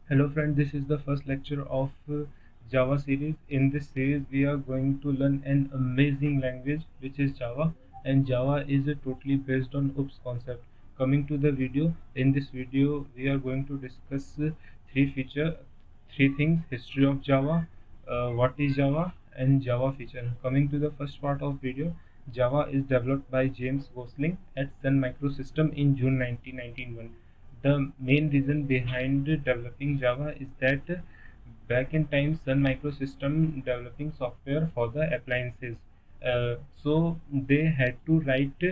Hello friend, this is the first lecture of Java series. In this series, we are going to learn an amazing language which is Java, and Java is totally based on OOPS concept. Coming to the video, in this video we are going to discuss three things: history of Java, what is Java, and Java feature. Coming to the first part of video, Java is developed by James Gosling at Sun Microsystem in June 1991. The main reason behind developing Java is that back in time Sun Microsystem developing software for the appliances. So they had to write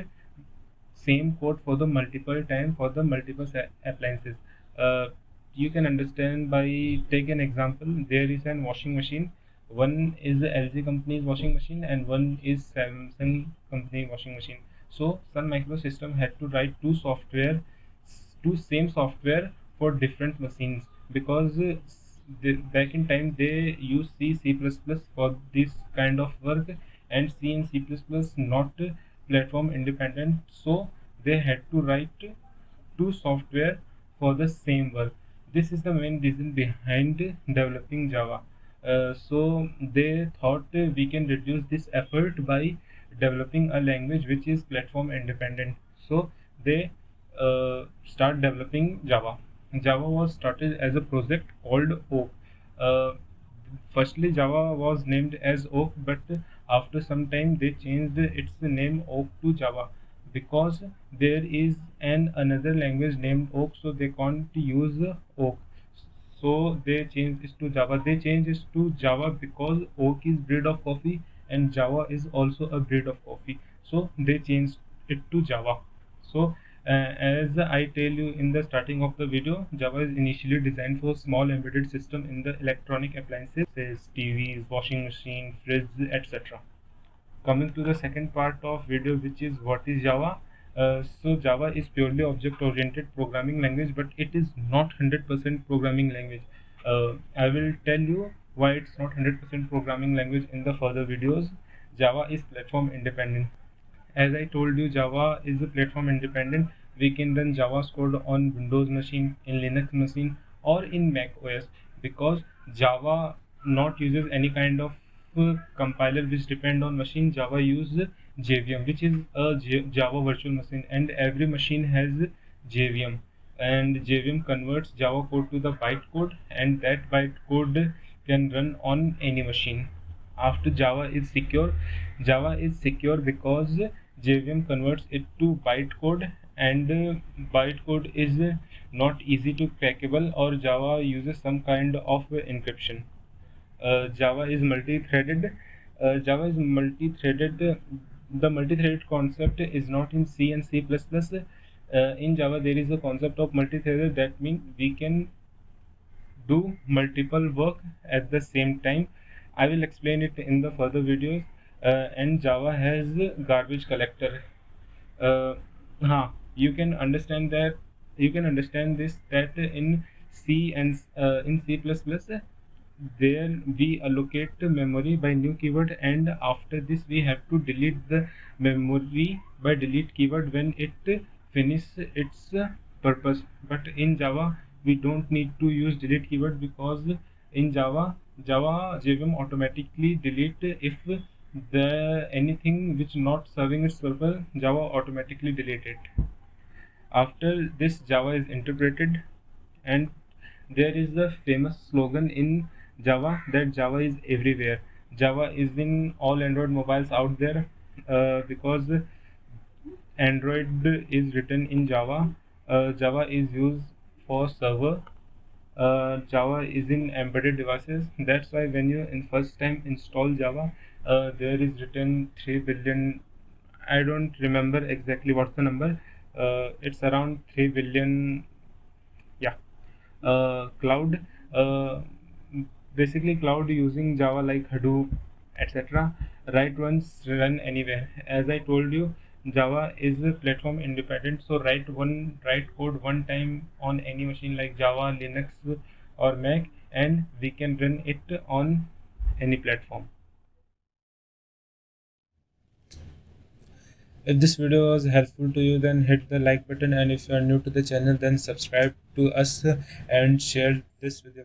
same code for the multiple time for the multiple appliances. Uh, you can understand by take an example. There is an washing machine. One is the LG company's washing machine and one is Samsung company washing machine. So Sun Microsystem had to write two same software for different machines because back in time they use C++ for this kind of work, and C and C++ not platform independent, so they had to write two software for the same work. This is the main reason behind developing Java. So they thought we can reduce this effort by developing a language which is platform independent. So they start developing Java. Java was started as a project called Oak. Uh, Firstly, Java was named as Oak, but after some time they changed its name Oak to Java because there is an another language named Oak, so they can't use Oak. So they changed it to Java. They changed it to Java because Oak is breed of coffee and Java is also a breed of coffee. So they changed it to Java. So as I tell you in the starting of the video, Java is initially designed for small embedded system in the electronic appliances, says TVs, washing machine, fridge, etc. Coming to the second part of video, which is what is Java. So Java is purely object oriented programming language, but it is not 100% programming language. I will tell you why it's not 100% programming language in the further videos. Java is platform independent. As I told you, Java is a platform independent. We can run Java's code on Windows machine, in Linux machine, or in Mac OS because Java not uses any kind of compiler which depend on machine. Java uses JVM, which is a Java virtual machine, and every machine has JVM. And JVM converts Java code to the bytecode, and that bytecode can run on any machine. After Java is secure because JVM converts it to bytecode, and bytecode is not easy to crackable, or Java uses some kind of encryption. Java is multi-threaded. Java is multi-threaded. The multi-threaded concept is not in C and C++. In Java, there is a concept of multi-threaded. That means we can do multiple work at the same time. I will explain it in the further videos. And Java has garbage collector. uh, you can understand that you can understand this that in C and in C++, there we allocate the memory by new keyword, and after this we have to delete the memory by delete keyword when it finish its purpose. But in Java we don't need to use delete keyword because in Java JVM automatically delete if the anything which not serving its purpose. Java automatically delete it. After this, Java is interpreted, and there is the famous slogan in Java that Java is everywhere. Java is in all Android mobiles out there because Android is written in Java. Java is used for server. Java is in embedded devices. That's why when you in first time install Java, there is written 3 billion. I don't remember exactly what's the number. It's around 3 billion. Yeah. Cloud. Uh, Basically, cloud using Java like Hadoop, etc. Write once, run anywhere. As I told you, Java is a platform independent, so write code one time on any machine like Java, Linux, or Mac, and we can run it on any platform. If this video was helpful to you, then hit the like button, and if you are new to the channel, then subscribe to us and share this with your